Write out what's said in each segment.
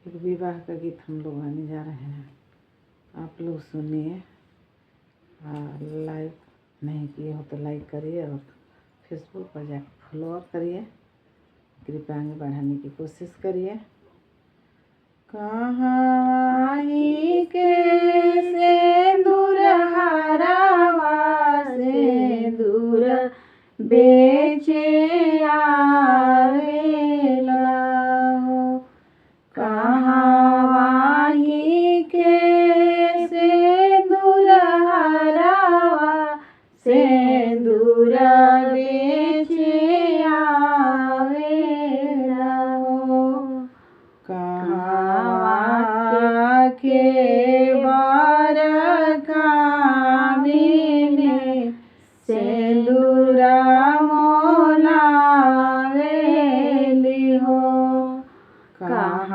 एक विवाह का गीत हम लोग गाने जा रहे हैं, आप लोग सुनिए। लाइक नहीं किए हो तो लाइक करिए और फेसबुक पर जाकर फॉलो करिए। कृपया आगे बढ़ाने की कोशिश करिए। कहाँ ही के सिंदूर हरावा सिंदूर बेचे आवेला हो। कहाँ ही के सिंदूर हरावा सिंदूर बेचे आवेला हो। कहाँ के बार कामिनी सिंदूरा मोलावेली हो। कहाँ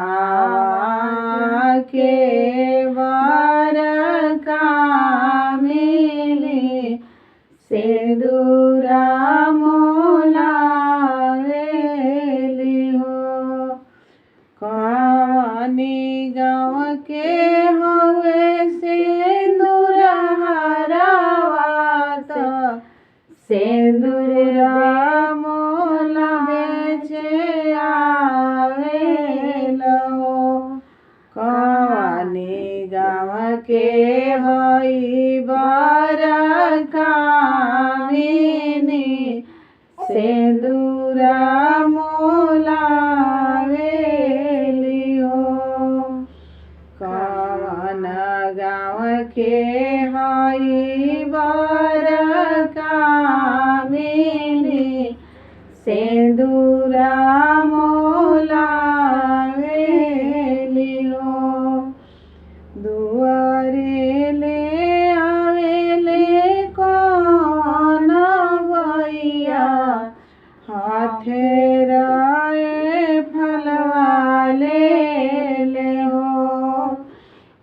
के बार कामिनी सिंदूरा मोलावेली हो। कवनी गाँव के हवे सिंदूर हरावा तो सिंदूरा मोला बेचे आवेला हो। कवनी गाँव के हई बर कामिनी सिंदूरा मोलावेली हो। कवन गाँव के हई बर कामिनी सिंदूरा मोलावेली हो। दुआरे ले आवेले कौन भैया हाथे राय फलवा ले हो।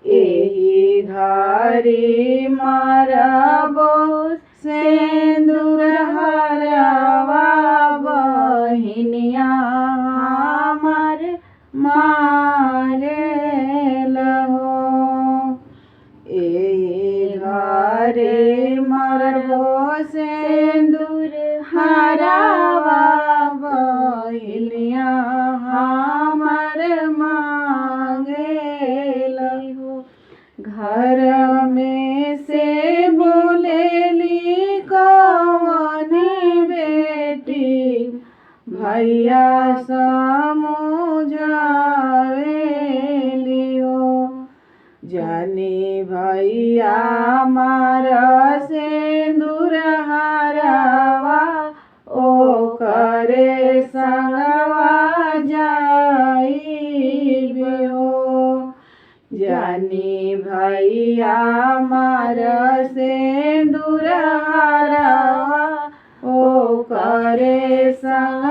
एही घरी मारबो सिंदूर हरावा बहिनिया हमार मारेल हो। एही घरी मारबो सिंदूर हरावा बहिनिया हमार मांगेल हो। घर में से बोलेली कवनी बेटी भैया समझावेली हो। जानी भैया मार सिंदूर हरावा ओ करे संगवा जाइबे हो। जानी भैया मार सिंदूर हरावा ओ करे संग